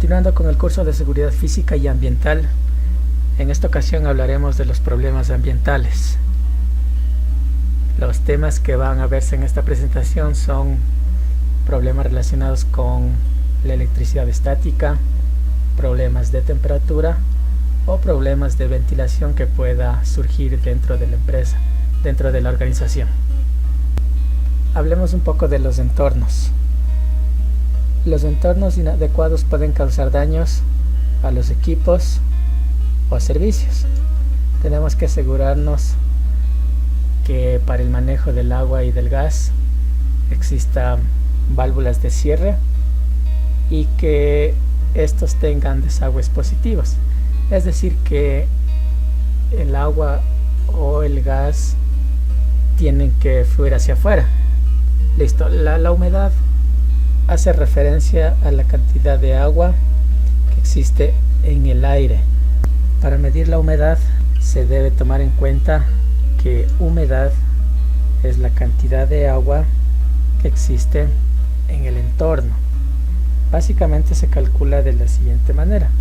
Continuando con el curso de seguridad física y ambiental, en esta ocasión hablaremos de los problemas ambientales. Los temas que van a verse en esta presentación son problemas relacionados con la electricidad estática, problemas de temperatura o problemas de ventilación que pueda surgir dentro de la empresa, dentro de la organización. Hablemos un poco de los entornos. Los entornos inadecuados pueden causar daños a los equipos o servicios. Tenemos que asegurarnos que para el manejo del agua y del gas existan válvulas de cierre y que estos tengan desagües positivos, es decir, que el agua o el gas tienen que fluir hacia afuera. Listo, la humedad hace referencia a la cantidad de agua que existe en el aire. Para medir la humedad se debe tomar en cuenta que humedad es la cantidad de agua que existe en el entorno. Básicamente se calcula de la siguiente manera: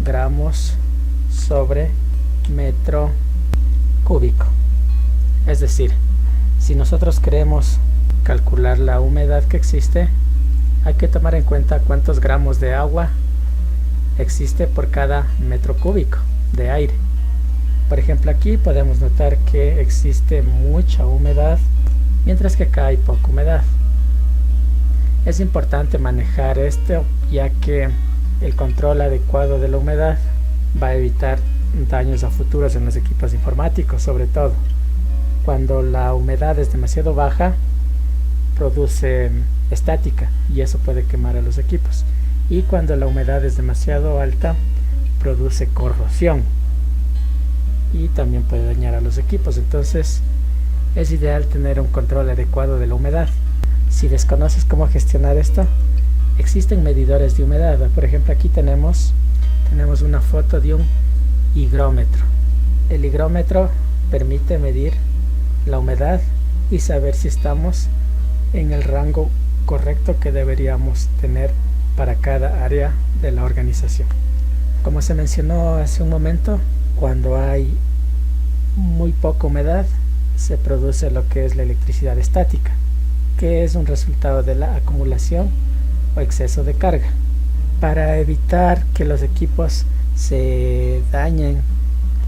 gramos sobre metro cúbico. Es decir, si nosotros queremos calcular la humedad que existe, hay que tomar en cuenta cuántos gramos de agua existe por cada metro cúbico de aire. Por ejemplo, aquí podemos notar que existe mucha humedad, mientras que acá hay poca humedad. Es importante manejar esto, ya que el control adecuado de la humedad va a evitar daños a futuros en los equipos informáticos. Sobre todo cuando la humedad es demasiado baja, produce estática y eso puede quemar a los equipos, y cuando la humedad es demasiado alta produce corrosión y también puede dañar a los equipos. Entonces es ideal tener un control adecuado de la humedad. Si desconoces cómo gestionar esto, existen medidores de humedad. Por ejemplo, aquí tenemos una foto de un higrómetro. El higrómetro permite medir la humedad y saber si estamos en el rango correcto que deberíamos tener para cada área de la organización. Como se mencionó hace un momento, cuando hay muy poca humedad se produce lo que es la electricidad estática, que es un resultado de la acumulación o exceso de carga. Para evitar que los equipos se dañen,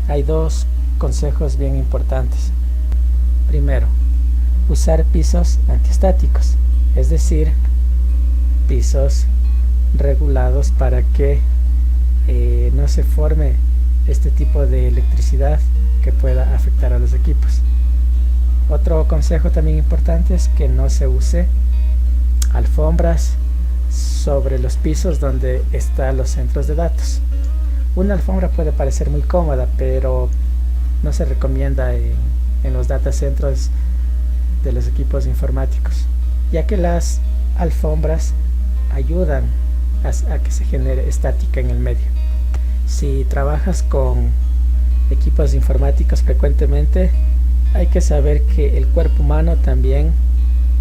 hay dos consejos bien importantes. Primero, usar pisos antiestáticos, es decir, pisos regulados para que no se forme este tipo de electricidad que pueda afectar a los equipos. Otro consejo también importante es que no se use alfombras sobre los pisos donde están los centros de datos. Una alfombra puede parecer muy cómoda, pero no se recomienda en los data centros de los equipos informáticos, ya que las alfombras ayudan a que se genere estática en el medio. Si trabajas con equipos informáticos frecuentemente, hay que saber que el cuerpo humano también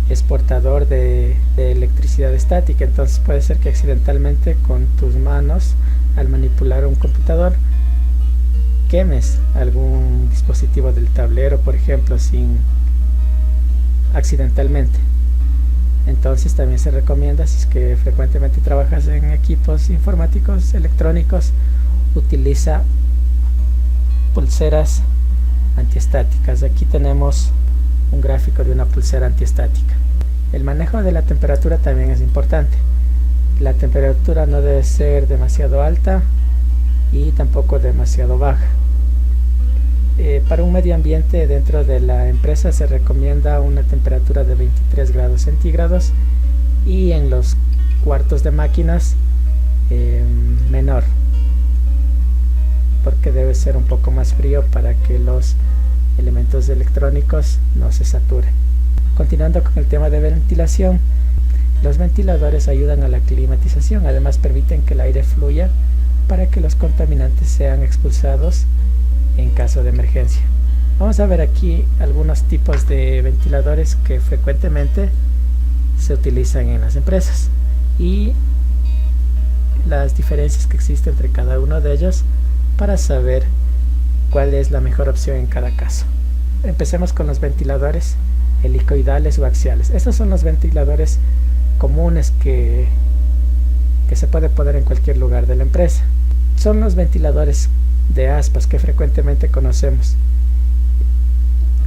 es portador de electricidad estática. Entonces puede ser que accidentalmente con tus manos, al manipular un computador, quemes algún dispositivo del tablero, por ejemplo, accidentalmente. Entonces también se recomienda, si es que frecuentemente trabajas en equipos informáticos electrónicos, utiliza pulseras antiestáticas. Aquí tenemos un gráfico de una pulsera antiestática. El manejo de la temperatura también es importante. La temperatura no debe ser demasiado alta y tampoco demasiado baja. Para un medio ambiente dentro de la empresa se recomienda una temperatura de 23 grados centígrados y en los cuartos de máquinas menor, porque debe ser un poco más frío para que los elementos electrónicos no se saturen. Continuando con el tema de ventilación, los ventiladores ayudan a la climatización, además permiten que el aire fluya para que los contaminantes sean expulsados en caso de emergencia. Vamos a ver aquí algunos tipos de ventiladores que frecuentemente se utilizan en las empresas y las diferencias que existen entre cada uno de ellos para saber cuál es la mejor opción en cada caso. Empecemos con los ventiladores helicoidales o axiales. Estos son los ventiladores comunes que se puede poner en cualquier lugar de la empresa. Son los ventiladores de aspas que frecuentemente conocemos.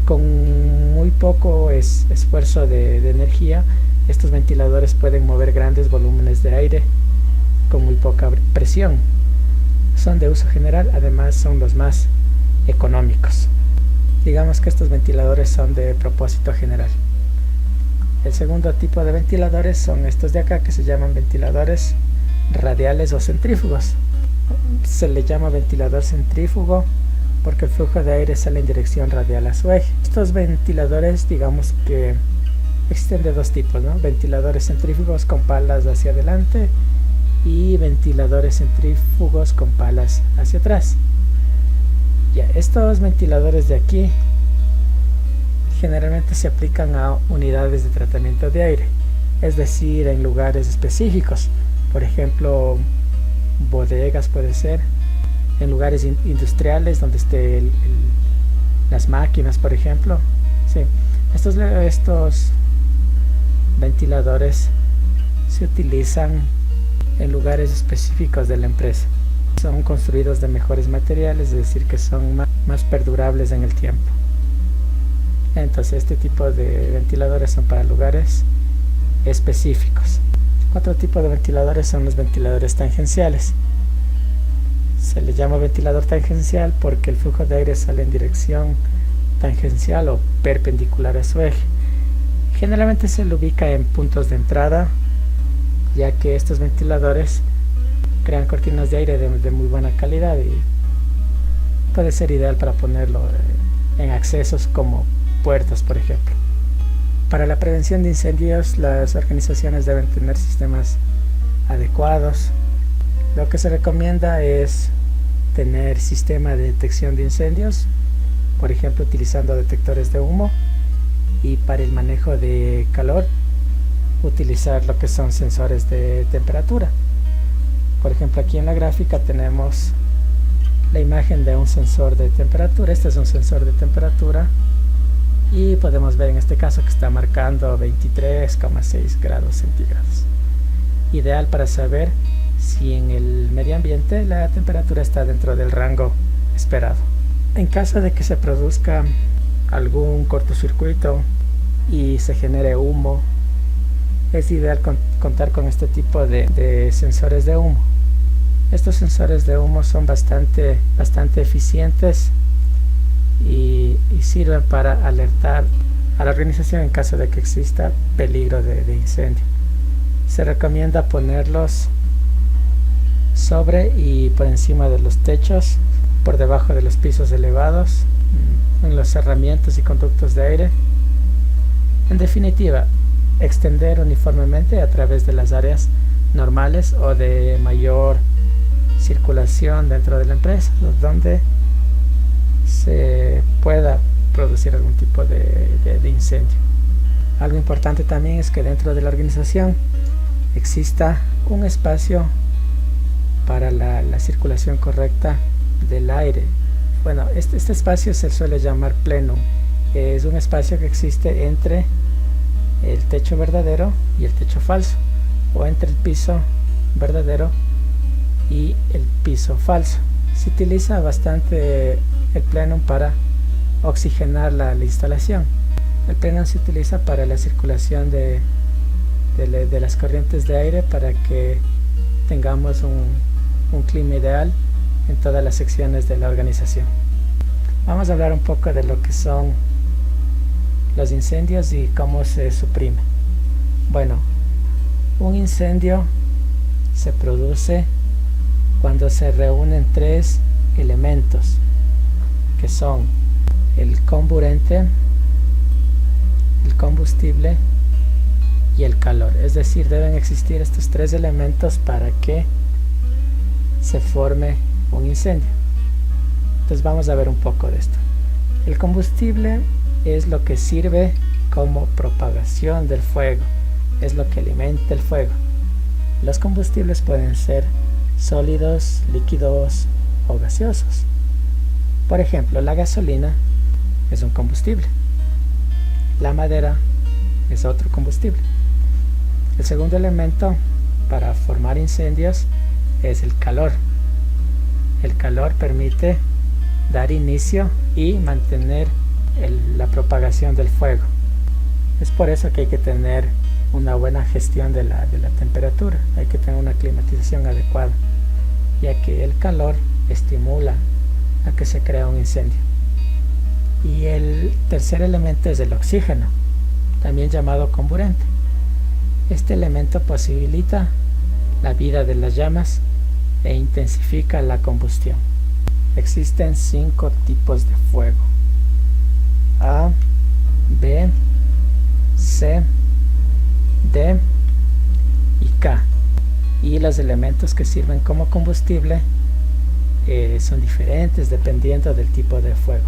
Con muy poco esfuerzo de energía, estos ventiladores pueden mover grandes volúmenes de aire con muy poca presión. Son de uso general, además son los más económicos. Digamos que estos ventiladores son de propósito general. El segundo tipo de ventiladores son estos de acá, que se llaman ventiladores radiales o centrífugos. Se le llama ventilador centrífugo porque el flujo de aire sale en dirección radial a su eje. Estos ventiladores, digamos que existen de dos tipos, ¿no? Ventiladores centrífugos con palas hacia adelante y ventiladores centrífugos con palas hacia atrás. Ya, estos ventiladores de aquí generalmente se aplican a unidades de tratamiento de aire, es decir, en lugares específicos, por ejemplo, bodegas puede ser, en lugares industriales donde esté las máquinas, por ejemplo. Sí, estos ventiladores se utilizan en lugares específicos de la empresa. Son construidos de mejores materiales, es decir, que son más perdurables en el tiempo. Entonces este tipo de ventiladores son para lugares específicos. Otro tipo de ventiladores son los ventiladores tangenciales. Se le llama ventilador tangencial porque el flujo de aire sale en dirección tangencial o perpendicular a su eje. Generalmente se le ubica en puntos de entrada, ya que estos ventiladores crean cortinas de aire de muy buena calidad y puede ser ideal para ponerlo en accesos como puertas, por ejemplo. Para la prevención de incendios, las organizaciones deben tener sistemas adecuados. Lo que se recomienda es tener sistema de detección de incendios, por ejemplo utilizando detectores de humo, y para el manejo de calor utilizar lo que son sensores de temperatura. Por ejemplo, aquí en la gráfica tenemos la imagen de un sensor de temperatura. Este es un sensor de temperatura y podemos ver en este caso que está marcando 23,6 grados centígrados. Ideal para saber si en el medio ambiente la temperatura está dentro del rango esperado. En caso de que se produzca algún cortocircuito y se genere humo, es ideal contar con este tipo de sensores de humo. Estos sensores de humo son bastante eficientes y sirven para alertar a la organización en caso de que exista peligro de incendio. Se recomienda ponerlos sobre y por encima de los techos, por debajo de los pisos elevados, en los cerramientos y conductos de aire. En definitiva, extender uniformemente a través de las áreas normales o de mayor circulación dentro de la empresa, donde se pueda producir algún tipo de incendio. Algo importante también es que dentro de la organización exista un espacio para la circulación correcta del aire. Bueno, este espacio se suele llamar plenum. Es un espacio que existe entre el techo verdadero y el techo falso, o entre el piso verdadero y el piso falso. Se utiliza bastante el plenum para oxigenar la instalación. El plenum se utiliza para la circulación de las corrientes de aire, para que tengamos un clima ideal en todas las secciones de la organización. Vamos a hablar un poco de lo que son los incendios y cómo se suprime. Bueno, un incendio se produce cuando se reúnen tres elementos, que son el comburente, el combustible y el calor. Es decir, deben existir estos tres elementos para que se forme un incendio. Entonces vamos a ver un poco de esto. El combustible es lo que sirve como propagación del fuego, es lo que alimenta el fuego. Los combustibles pueden ser sólidos, líquidos o gaseosos. Por ejemplo, la gasolina es un combustible. La madera es otro combustible. El segundo elemento para formar incendios es el calor. El calor permite dar inicio y mantener la propagación del fuego. Es por eso que hay que tener una buena gestión de la temperatura. Hay que tener una climatización adecuada, ya que el calor estimula a que se crea un incendio. Y el tercer elemento es el oxígeno, también llamado comburente. Este elemento posibilita la vida de las llamas e intensifica la combustión. Existen 5 tipos de fuego: A, B, C, D y K. Y los elementos que sirven como combustible son diferentes dependiendo del tipo de fuego.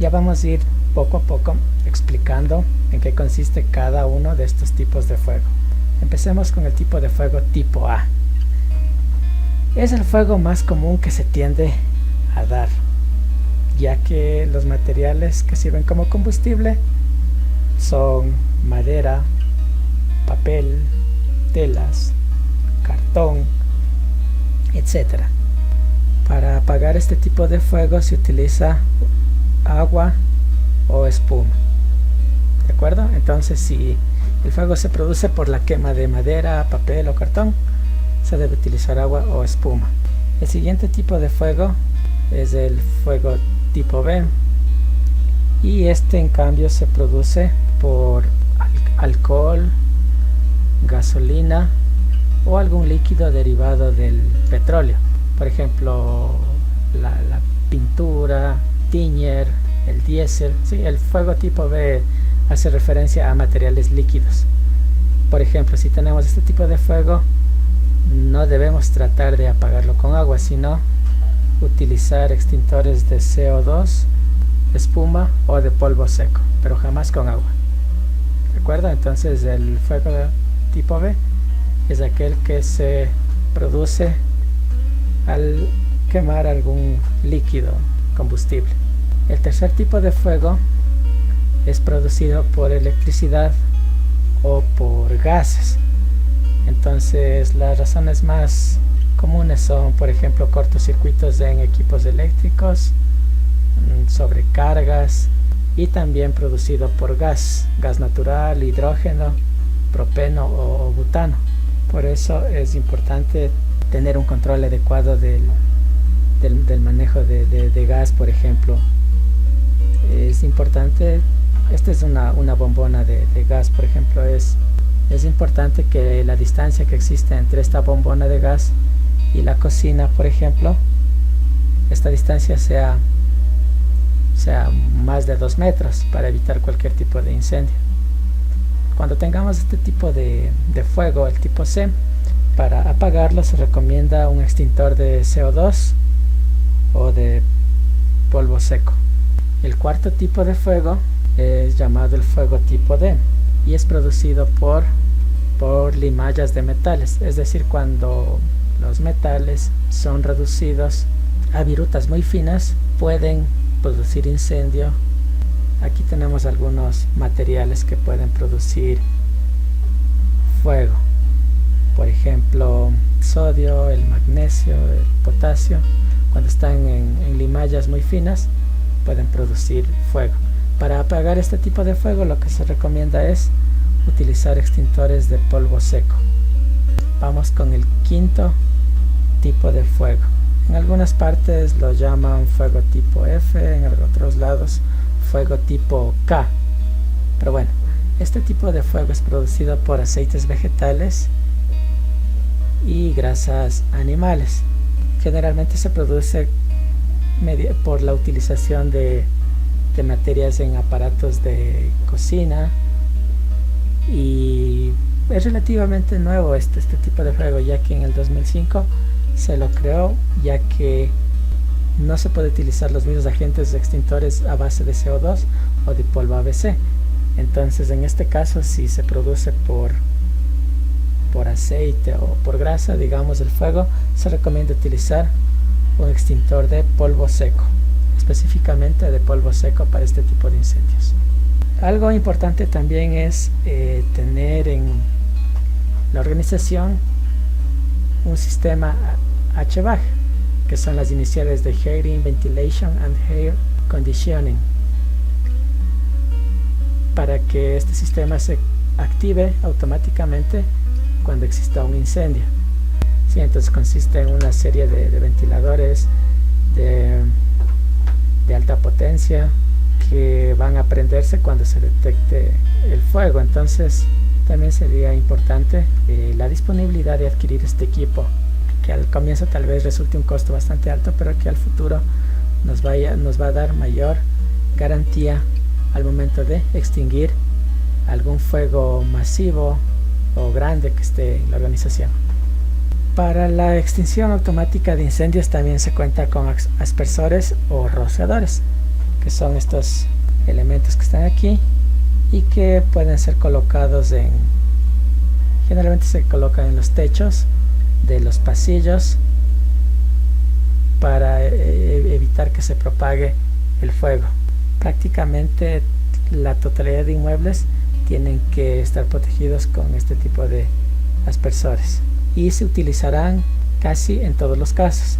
Ya vamos a ir poco a poco explicando en qué consiste cada uno de estos tipos de fuego. Empecemos con el tipo de fuego tipo A. Es el fuego más común que se tiende a dar, ya que los materiales que sirven como combustible son madera, papel, telas, cartón, etc. Para apagar este tipo de fuego se utiliza agua o espuma. ¿De acuerdo? Entonces, si el fuego se produce por la quema de madera, papel o cartón, se debe utilizar agua o espuma. El siguiente tipo de fuego es el fuego tipo B, y este en cambio se produce por alcohol, gasolina o algún líquido derivado del petróleo. Por ejemplo, la pintura, tiñer, el diésel. Sí, el fuego tipo B hace referencia a materiales líquidos. Por ejemplo, si tenemos este tipo de fuego, no debemos tratar de apagarlo con agua, sino utilizar extintores de CO2, espuma o de polvo seco, pero jamás con agua. ¿De acuerdo? Entonces el fuego tipo B es aquel que se produce al quemar algún líquido combustible. El tercer tipo de fuego es producido por electricidad o por gases. Entonces las razones más comunes son, por ejemplo, cortocircuitos en equipos eléctricos, sobrecargas, y también producido por gas natural, hidrógeno, propeno o butano. Por eso es importante tener un control adecuado del manejo de gas. Por ejemplo, es importante, esta es una bombona de gas, por ejemplo, es importante que la distancia que existe entre esta bombona de gas y la cocina, por ejemplo, esta distancia sea más de 2 metros para evitar cualquier tipo de incendio. Cuando tengamos este tipo de fuego, el tipo C, para apagarlo se recomienda un extintor de CO2 o de polvo seco. El cuarto tipo de fuego es llamado el fuego tipo D y es producido por limallas de metales, es decir, cuando los metales son reducidos a virutas muy finas, pueden producir incendio. Aquí tenemos algunos materiales que pueden producir fuego, por ejemplo, sodio, el magnesio, el potasio. Cuando están en limallas muy finas, pueden producir fuego. Para apagar este tipo de fuego, lo que se recomienda es utilizar extintores de polvo seco. Vamos con el quinto tipo de fuego. En algunas partes lo llaman fuego tipo F, en otros lados fuego tipo K. Pero bueno, este tipo de fuego es producido por aceites vegetales y grasas animales. Generalmente se produce por la utilización de materias en aparatos de cocina, y es relativamente nuevo este tipo de fuego, ya que en el 2005 se lo creó, ya que no se puede utilizar los mismos agentes extintores a base de CO2 o de polvo ABC. Entonces en este caso, si se produce por por aceite o por grasa, digamos, el fuego, se recomienda utilizar un extintor de polvo seco, específicamente de polvo seco para este tipo de incendios. Algo importante también es tener en la organización un sistema HVAC, que son las iniciales de Heating, Ventilation and Air Conditioning, para que este sistema se active automáticamente cuando exista un incendio. Sí, entonces consiste en una serie de ventiladores de alta potencia que van a prenderse cuando se detecte el fuego. Entonces también sería importante la disponibilidad de adquirir este equipo, que al comienzo tal vez resulte un costo bastante alto, pero que al futuro nos va a dar mayor garantía al momento de extinguir algún fuego masivo o grande que esté en la organización. Para la extinción automática de incendios también se cuenta con aspersores o rociadores, que son estos elementos que están aquí y que pueden ser colocados generalmente se colocan en los techos de los pasillos para evitar que se propague el fuego. Prácticamente la totalidad de inmuebles tienen que estar protegidos con este tipo de aspersores y se utilizarán casi en todos los casos.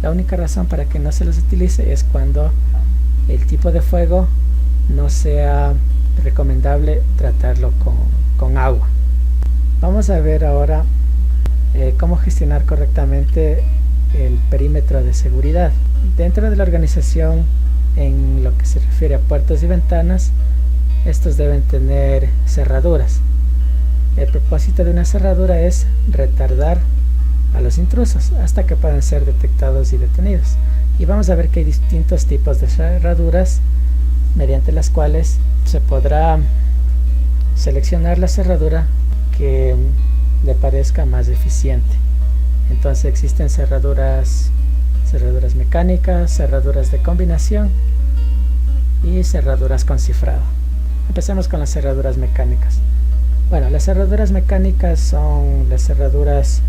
La única razón para que no se los utilice es cuando el tipo de fuego no sea recomendable tratarlo con agua. Vamos a ver ahora cómo gestionar correctamente el perímetro de seguridad. Dentro de la organización, en lo que se refiere a puertas y ventanas, estos deben tener cerraduras. El propósito de una cerradura es retardar a los intrusos hasta que puedan ser detectados y detenidos. Y vamos a ver que hay distintos tipos de cerraduras mediante las cuales se podrá seleccionar la cerradura que le parezca más eficiente. Entonces existen cerraduras mecánicas, cerraduras de combinación y cerraduras con cifrado. Empecemos con las cerraduras mecánicas. Bueno, las cerraduras mecánicas son las cerraduras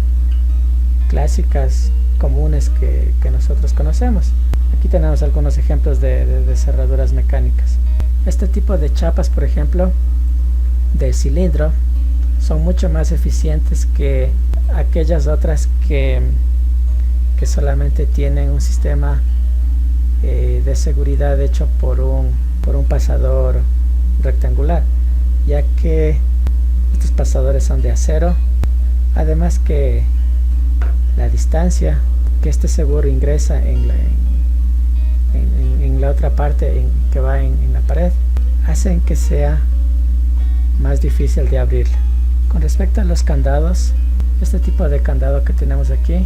clásicas comunes que nosotros conocemos. Aquí tenemos algunos ejemplos de cerraduras mecánicas. Este tipo de chapas, por ejemplo, de cilindro, son mucho más eficientes que aquellas otras que solamente tienen un sistema de seguridad hecho por un pasador rectangular, ya que estos pasadores son de acero. Además que la distancia que este seguro ingresa en la otra parte que va en la pared hacen que sea más difícil de abrirla. Con respecto a los candados, este tipo de candado que tenemos aquí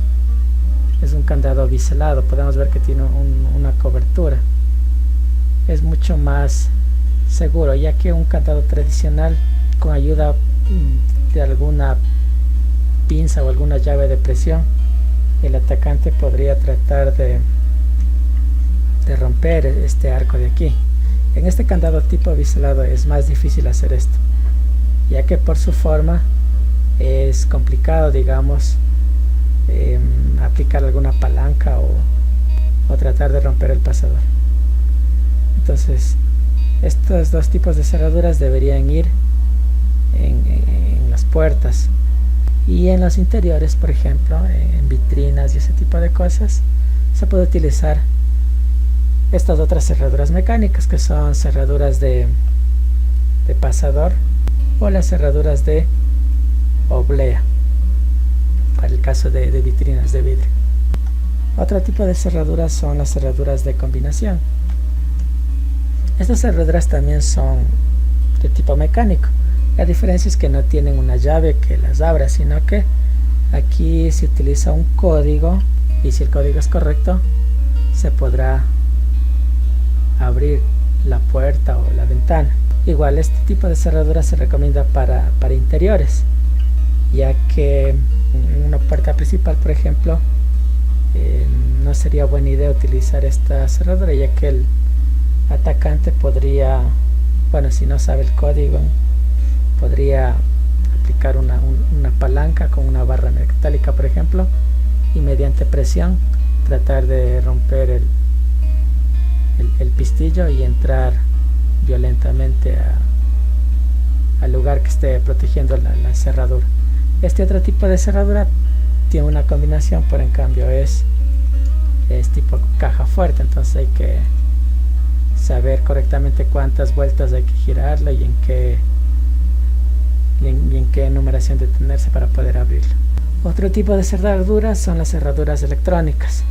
es un candado biselado. Podemos ver que tiene una cobertura. Es mucho más seguro, ya que un candado tradicional, con ayuda de alguna pinza o alguna llave de presión, el atacante podría tratar de romper este arco de aquí. En este candado tipo biselado es más difícil hacer esto, ya que por su forma es complicado, digamos, aplicar alguna palanca o tratar de romper el pasador. Entonces estos dos tipos de cerraduras deberían ir en las puertas y en los interiores, por ejemplo, en vitrinas y ese tipo de cosas. Se puede utilizar estas otras cerraduras mecánicas, que son cerraduras de pasador o las cerraduras de oblea, para el caso de vitrinas de vidrio. Otro tipo de cerraduras son las cerraduras de combinación. Estas cerraduras también son de tipo mecánico. La diferencia es que no tienen una llave que las abra, sino que aquí se utiliza un código, y si el código es correcto se podrá abrir la puerta o la ventana. Igual, este tipo de cerradura se recomienda para interiores, ya que en una puerta principal, por ejemplo, no sería buena idea utilizar esta cerradura, ya que el atacante podría, bueno, si no sabe el código, podría aplicar una palanca con una barra metálica, por ejemplo, y mediante presión tratar de romper el pistillo y entrar violentamente al lugar que esté protegiendo la cerradura. Este otro tipo de cerradura tiene una combinación, pero en cambio es tipo caja fuerte, entonces hay que saber correctamente cuántas vueltas hay que girarla y en qué numeración detenerse para poder abrirlo. Otro tipo de cerraduras son las cerraduras electrónicas.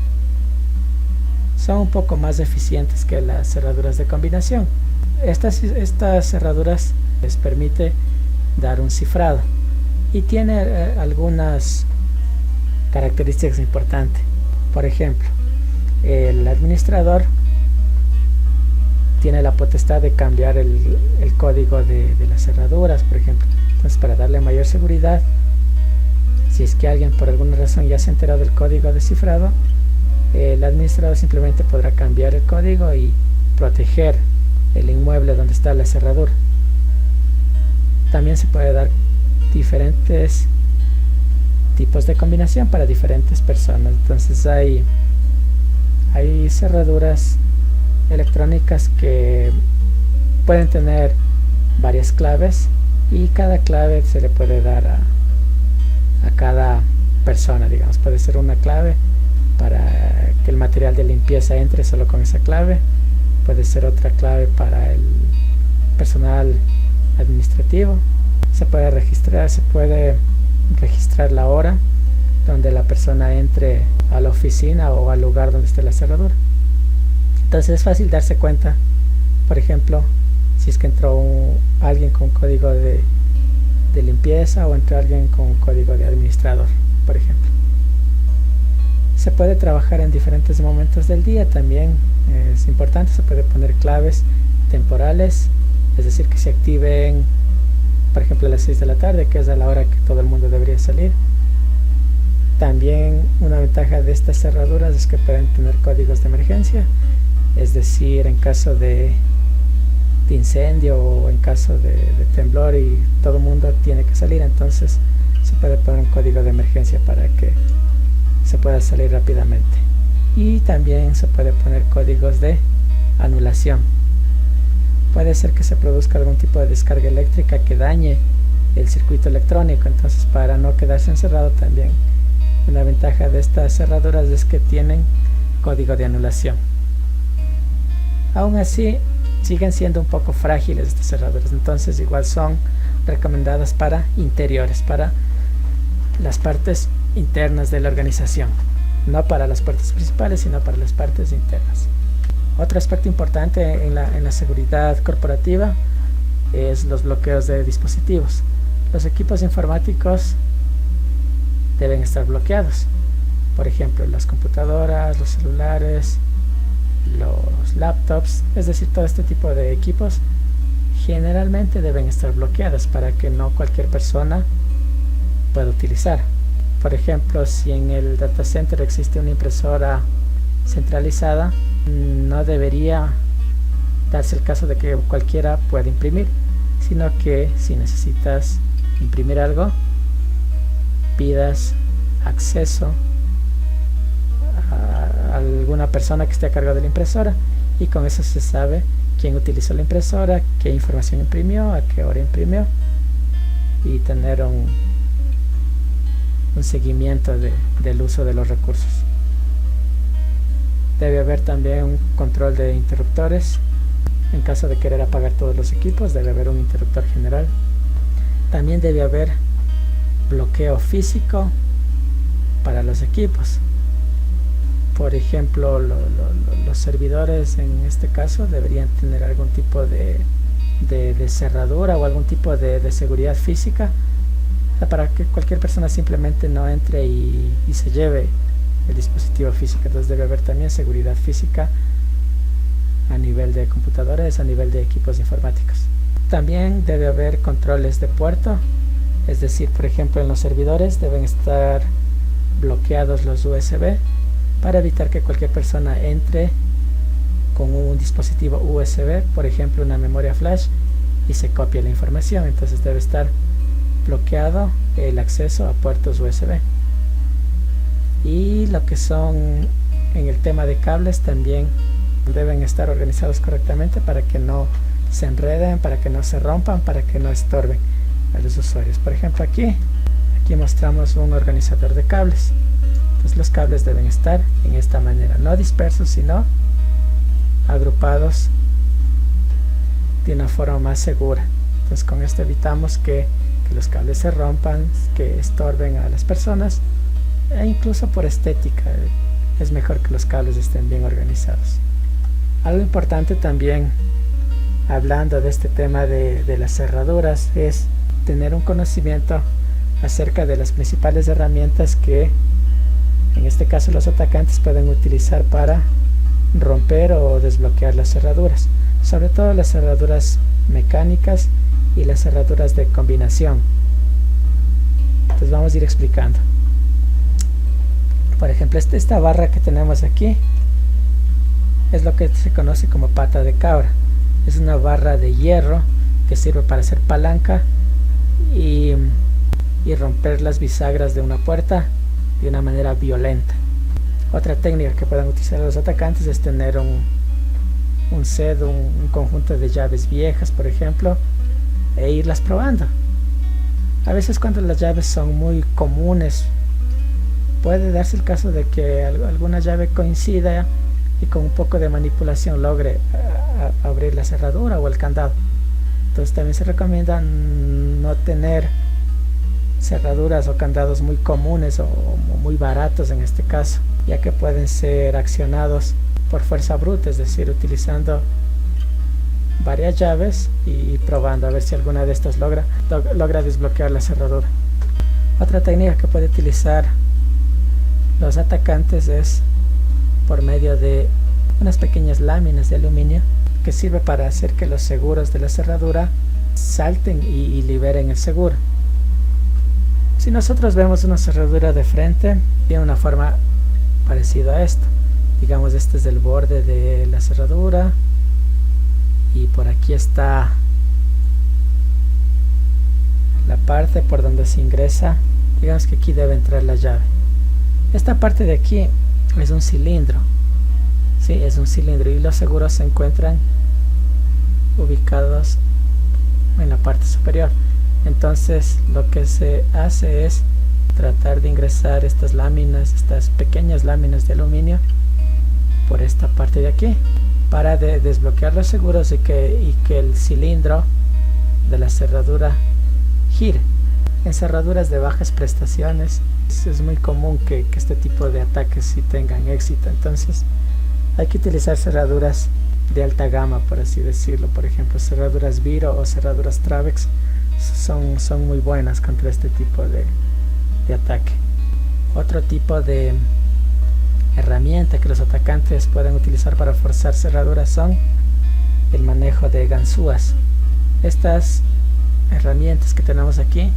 Son un poco más eficientes que las cerraduras de combinación. Estas cerraduras les permite dar un cifrado y tiene algunas características importantes. Por ejemplo, el administrador tiene la potestad de cambiar el código de las cerraduras, por ejemplo. Entonces, para darle mayor seguridad, si es que alguien por alguna razón ya se ha enterado del código descifrado, el administrador simplemente podrá cambiar el código y proteger el inmueble donde está la cerradura. También se puede dar diferentes tipos de combinación para diferentes personas. Entonces hay cerraduras electrónicas que pueden tener varias claves y cada clave se le puede dar a cada persona, digamos. Puede ser una clave para que el material de limpieza entre solo con esa clave, puede ser otra clave para el personal administrativo. Se puede registrar la hora donde la persona entre a la oficina o al lugar donde esté la cerradura. Entonces es fácil darse cuenta, por ejemplo, si es que entró alguien con código de limpieza o entró alguien con código de administrador, por ejemplo. Se puede trabajar en diferentes momentos del día también, es importante. Se puede poner claves temporales, es decir, que se activen, por ejemplo, a las 6 de la tarde, que es a la hora que todo el mundo debería salir. También una ventaja de estas cerraduras es que pueden tener códigos de emergencia, es decir, en caso de incendio o en caso de temblor y todo el mundo tiene que salir, entonces se puede poner un código de emergencia para que se pueda salir rápidamente. Y también se puede poner códigos de anulación. Puede ser que se produzca algún tipo de descarga eléctrica que dañe el circuito electrónico, entonces para no quedarse encerrado también una ventaja de estas cerraduras es que tienen código de anulación. Aún así siguen siendo un poco frágiles estas cerraduras, entonces igual son recomendadas para interiores, para las partes internas de la organización, no para las puertas principales, sino para las partes internas. Otro aspecto importante en la seguridad corporativa es los bloqueos de dispositivos. Los equipos informáticos deben estar bloqueados. Por ejemplo, las computadoras, los celulares, los laptops, es decir, todo este tipo de equipos generalmente deben estar bloqueados para que no cualquier persona pueda utilizar. Por ejemplo, si en el data center existe una impresora centralizada, no debería darse el caso de que cualquiera pueda imprimir, sino que si necesitas imprimir algo, pidas acceso a alguna persona que esté a cargo de la impresora, y con eso se sabe quién utilizó la impresora, qué información imprimió, a qué hora imprimió, y tener un seguimiento del uso de los recursos. Debe haber también un control de interruptores. En caso de querer apagar todos los equipos, debe haber un interruptor general. También debe haber bloqueo físico para los equipos. Por ejemplo, los servidores en este caso deberían tener algún tipo de cerradura o algún tipo de seguridad física para que cualquier persona simplemente no entre y se lleve el dispositivo físico. Entonces debe haber también seguridad física a nivel de computadores, a nivel de equipos informáticos. También debe haber controles de puerto, es decir, por ejemplo, en los servidores deben estar bloqueados los USB para evitar que cualquier persona entre con un dispositivo USB, por ejemplo una memoria flash, y se copie la información. Entonces debe estar bloqueado el acceso a puertos USB. Y lo que son en el tema de cables también deben estar organizados correctamente para que no se enreden, para que no se rompan, para que no estorben a los usuarios. Por ejemplo, aquí mostramos un organizador de cables. Entonces los cables deben estar en esta manera, no dispersos sino agrupados de una forma más segura. Entonces con esto evitamos que los cables se rompan, que estorben a las personas, e incluso por estética es mejor que los cables estén bien organizados. Algo importante también, hablando de este tema de las cerraduras, es tener un conocimiento acerca de las principales herramientas que en este caso los atacantes pueden utilizar para romper o desbloquear las cerraduras, sobre todo las cerraduras mecánicas y las cerraduras de combinación. Entonces vamos a ir explicando. Por ejemplo, esta barra que tenemos aquí es lo que se conoce como pata de cabra. Es una barra de hierro que sirve para hacer palanca y romper las bisagras de una puerta de una manera violenta. Otra técnica que pueden utilizar los atacantes es tener un set, un conjunto de llaves viejas, por ejemplo, e irlas probando. A veces cuando las llaves son muy comunes, puede darse el caso de que alguna llave coincida y con un poco de manipulación logre abrir la cerradura o el candado. Entonces también se recomienda no tener cerraduras o candados muy comunes o muy baratos en este caso, ya que pueden ser accionados por fuerza bruta, es decir, utilizando varias llaves y probando a ver si alguna de estas logra desbloquear la cerradura. Otra técnica que puede utilizar los atacantes es por medio de unas pequeñas láminas de aluminio que sirve para hacer que los seguros de la cerradura salten y liberen el seguro. Si nosotros vemos una cerradura de frente, tiene una forma parecida a esto. Digamos, este es el borde de la cerradura y por aquí está la parte por donde se ingresa. Digamos que aquí debe entrar la llave. Esta parte de aquí es un cilindro. Sí, es un cilindro y los seguros se encuentran ubicados en la parte superior. Entonces lo que se hace es tratar de ingresar estas láminas, estas pequeñas láminas de aluminio por esta parte de aquí para desbloquear los seguros y que el cilindro de la cerradura gire. En cerraduras de bajas prestaciones es muy común que este tipo de ataques sí tengan éxito. Entonces hay que utilizar cerraduras de alta gama, por así decirlo. Por ejemplo, cerraduras Viro o cerraduras Travex son muy buenas contra este tipo de ataque. Otro tipo de herramienta que los atacantes pueden utilizar para forzar cerraduras son el manejo de ganzúas. Estas herramientas que tenemos aquí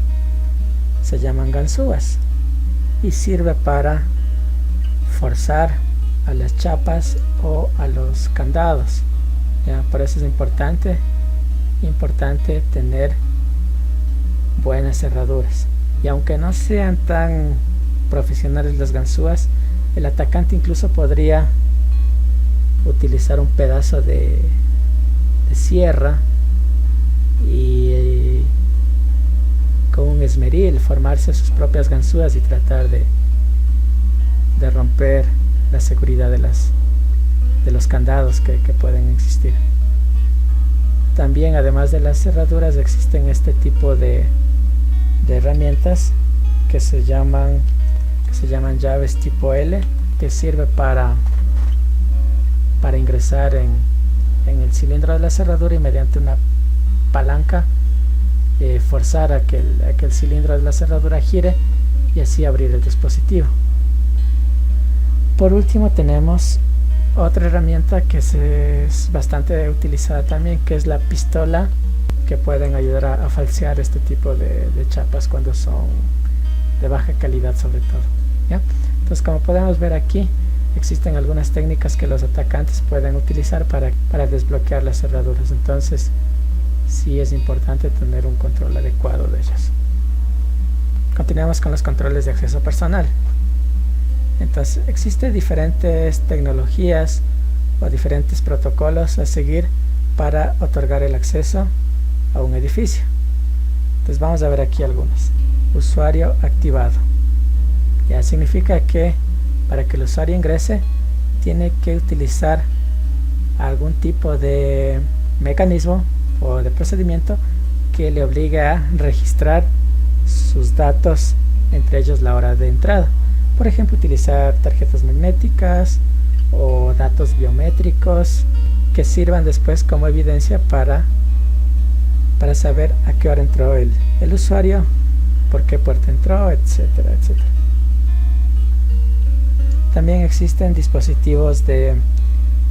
se llaman ganzúas y sirve para forzar a las chapas o a los candados. ¿Ya? Por eso es importante tener buenas cerraduras. Y aunque no sean tan profesionales las ganzúas, el atacante incluso podría utilizar un pedazo de sierra y con un esmeril formarse sus propias ganzúas y tratar de romper la seguridad de los candados que pueden existir. También, además de las cerraduras, existen este tipo de herramientas que se llaman llaves tipo L, que sirve para ingresar en el cilindro de la cerradura y mediante una palanca forzar a que el cilindro de la cerradura gire y así abrir el dispositivo. Por último tenemos otra herramienta que es bastante utilizada también, que es la pistola, que pueden ayudar a falsear este tipo de chapas cuando son de baja calidad sobre todo. ¿Ya? Entonces, como podemos ver aquí, existen algunas técnicas que los atacantes pueden utilizar para desbloquear las cerraduras. Entonces sí es importante tener un control adecuado de ellas. Continuamos con los controles de acceso personal. Entonces existen diferentes tecnologías o diferentes protocolos a seguir para otorgar el acceso a un edificio. Entonces vamos a ver aquí algunos. Usuario activado. Ya significa que para que el usuario ingrese tiene que utilizar algún tipo de mecanismo o de procedimiento que le obligue a registrar sus datos, entre ellos la hora de entrada. Por ejemplo, utilizar tarjetas magnéticas o datos biométricos que sirvan después como evidencia para saber a qué hora entró el usuario, por qué puerta entró, etcétera, etcétera. También existen dispositivos de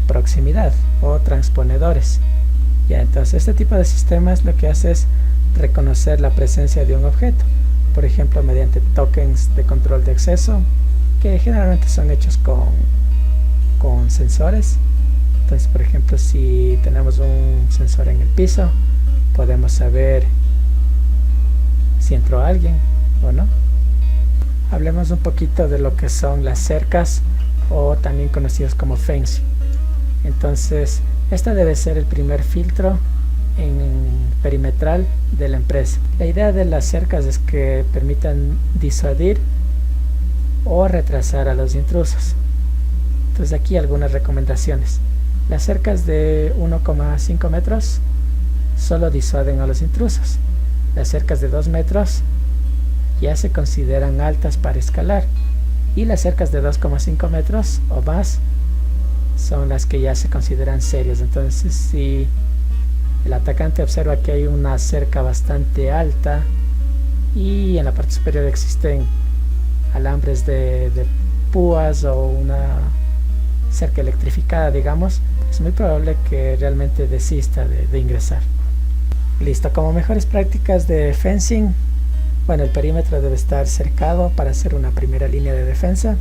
proximidad o transponedores. Ya, entonces este tipo de sistemas lo que hace es reconocer la presencia de un objeto, por ejemplo mediante tokens de control de acceso, que generalmente son hechos con sensores. Entonces, por ejemplo, si tenemos un sensor en el piso, podemos saber si entró alguien o no. Hablemos un poquito de lo que son las cercas, o también conocidos como fencing. Entonces, este debe ser el primer filtro perimetral de la empresa. La idea de las cercas es que permitan disuadir o retrasar a los intrusos. Entonces aquí algunas recomendaciones. Las cercas de 1,5 metros solo disuaden a los intrusos. Las cercas de 2 metros ya se consideran altas para escalar, y las cercas de 2,5 metros o más son las que ya se consideran serias. Entonces, si el atacante observa que hay una cerca bastante alta y en la parte superior existen alambres de púas o una cerca electrificada, digamos, es muy probable que realmente desista de ingresar. Listo, como mejores prácticas de fencing, bueno, el perímetro debe estar cercado para hacer una primera línea de defensa.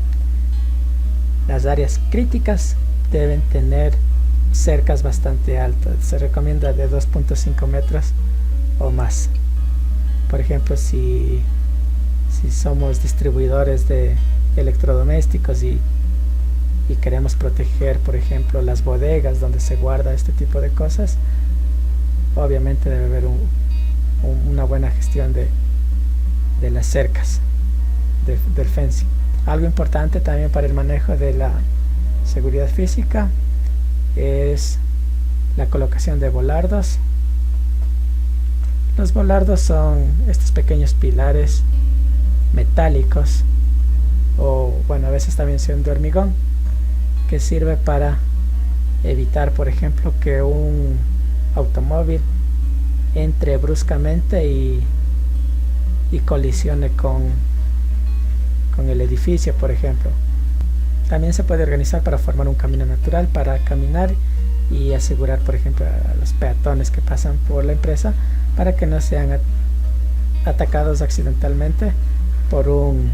Las áreas críticas deben tener cercas bastante altas. Se recomienda de 2.5 metros o más. Por ejemplo, si somos distribuidores de electrodomésticos y queremos proteger, por ejemplo, las bodegas donde se guarda este tipo de cosas, obviamente debe haber una buena gestión de las cercas del fencing. Algo importante también para el manejo de la seguridad física es la colocación de volardos. Los volardos son estos pequeños pilares metálicos, o bueno, a veces también son de hormigón, que sirve para evitar, por ejemplo, que un automóvil entre bruscamente y colisione con el edificio, por ejemplo. También se puede organizar para formar un camino natural para caminar y asegurar, por ejemplo, a los peatones que pasan por la empresa para que no sean atacados accidentalmente por un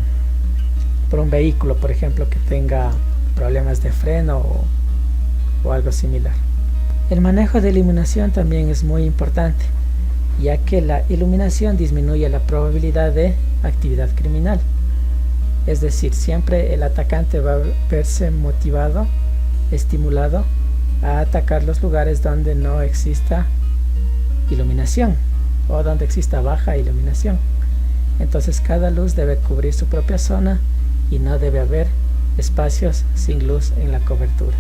vehículo, por ejemplo, que tenga problemas de freno o algo similar. El manejo de iluminación también es muy importante, ya que la iluminación disminuye la probabilidad de actividad criminal. Es decir, siempre el atacante va a verse motivado, estimulado a atacar los lugares donde no exista iluminación o donde exista baja iluminación. Entonces cada luz debe cubrir su propia zona y no debe haber espacios sin luz en la cobertura.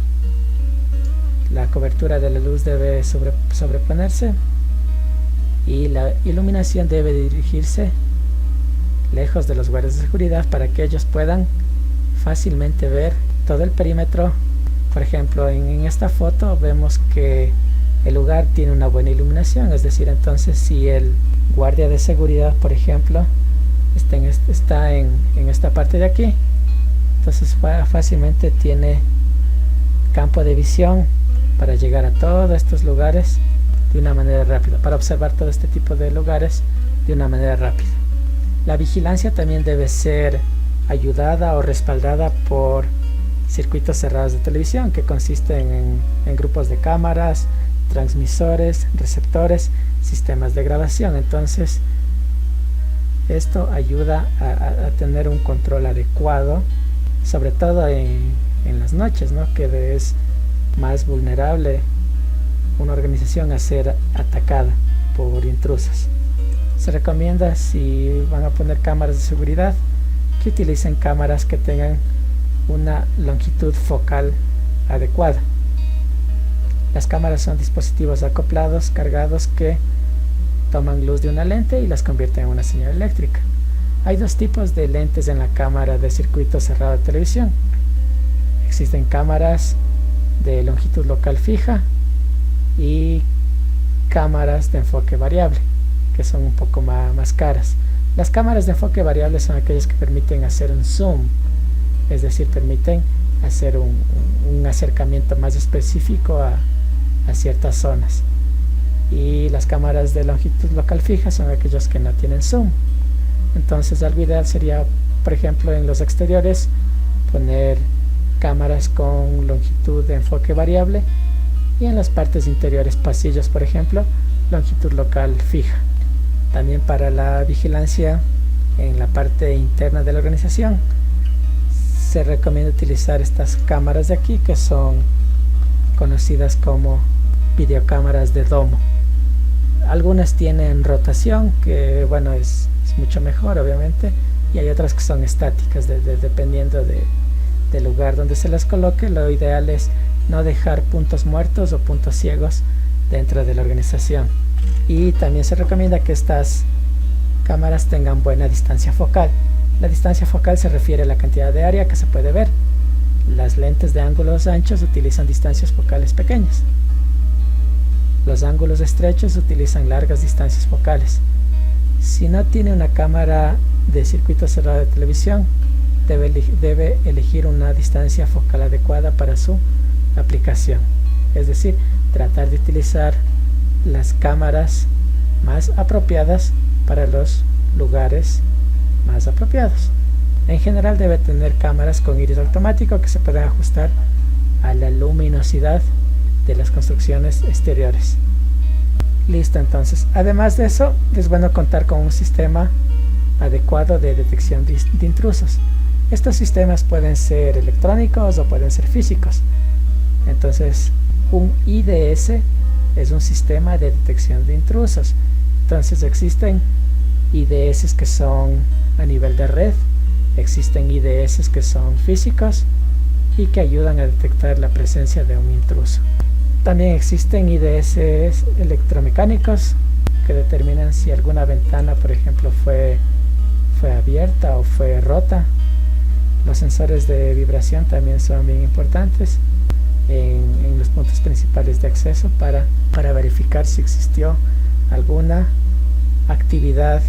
La cobertura de la luz debe sobreponerse y la iluminación debe dirigirse lejos de los guardias de seguridad para que ellos puedan fácilmente ver todo el perímetro. Por ejemplo, en esta foto vemos que el lugar tiene una buena iluminación, es decir, entonces si el guardia de seguridad, por ejemplo, está en esta parte de aquí, entonces fácilmente tiene campo de visión para llegar a todos estos lugares de una manera rápida, para observar todo este tipo de lugares de una manera rápida. La vigilancia también debe ser ayudada o respaldada por circuitos cerrados de televisión, que consisten en grupos de cámaras, transmisores, receptores, sistemas de grabación. Entonces Esto ayuda a tener un control adecuado, sobre todo en las noches, ¿no? Que es más vulnerable una organización a ser atacada por intrusos. Se recomienda, si van a poner cámaras de seguridad, que utilicen cámaras que tengan una longitud focal adecuada. Las cámaras son dispositivos acoplados, cargados, que toman luz de una lente y las convierten en una señal eléctrica. Hay dos tipos de lentes en la cámara de circuito cerrado de televisión. Existen cámaras de longitud local fija y cámaras de enfoque variable, que son un poco más caras. Las cámaras de enfoque variable son aquellas que permiten hacer un zoom, es decir, permiten hacer un acercamiento más específico a ciertas zonas. Y las cámaras de longitud local fija son aquellas que no tienen zoom. Entonces algo ideal sería, por ejemplo, en los exteriores poner cámaras con longitud de enfoque variable, y en las partes interiores, pasillos por ejemplo, longitud local fija. También para la vigilancia en la parte interna de la organización se recomienda utilizar estas cámaras de aquí, que son conocidas como videocámaras de domo. Algunas tienen rotación, que bueno, es mucho mejor obviamente, y hay otras que son estáticas, dependiendo del lugar donde se las coloque. Lo ideal es no dejar puntos muertos o puntos ciegos dentro de la organización. Y también se recomienda que estas cámaras tengan buena distancia focal. La distancia focal se refiere a la cantidad de área que se puede ver. Las lentes de ángulos anchos utilizan distancias focales pequeñas. Los ángulos estrechos utilizan largas distancias focales. Si no tiene una cámara de circuito cerrado de televisión, debe elegir una distancia focal adecuada para su aplicación. Es decir, tratar de utilizar las cámaras más apropiadas para los lugares más apropiados. En general debe tener cámaras con iris automático que se pueden ajustar a la luminosidad de las construcciones exteriores. Listo, entonces, además de eso, es bueno contar con un sistema adecuado de detección de intrusos. Estos sistemas pueden ser electrónicos o pueden ser físicos. Entonces, un IDS es un sistema de detección de intrusos. Entonces existen IDS que son a nivel de red, existen IDS que son físicos y que ayudan a detectar la presencia de un intruso. También existen IDS electromecánicos que determinan si alguna ventana, por ejemplo, fue abierta o fue rota. Los sensores de vibración también son bien importantes en los puntos principales de acceso para verificar si existió alguna actividad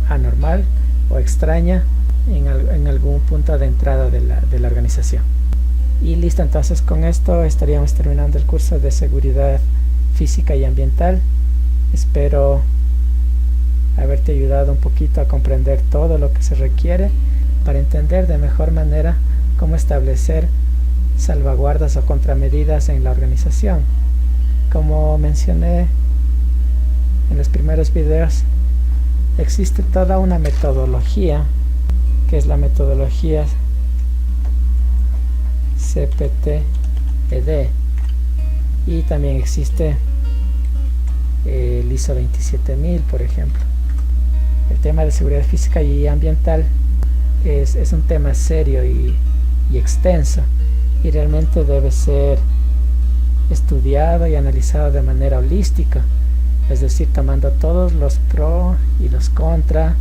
anormal o extraña en algún punto de entrada de la organización. Y listo, entonces con esto estaríamos terminando el curso de seguridad física y ambiental. Espero haberte ayudado un poquito a comprender todo lo que se requiere para entender de mejor manera cómo establecer salvaguardas o contramedidas en la organización. Como mencioné en los primeros videos, existe toda una metodología, que es la metodología CPT-ED, y también existe el ISO 27000, por ejemplo. El tema de seguridad física y ambiental es un tema serio y extenso, y realmente debe ser estudiado y analizado de manera holística, es decir, tomando todos los pros y los contra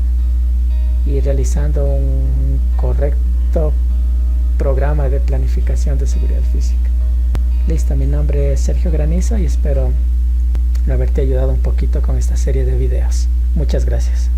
y realizando un correcto programa de planificación de seguridad física. Listo, mi nombre es Sergio Granizo y espero haberte ayudado un poquito con esta serie de videos. Muchas gracias.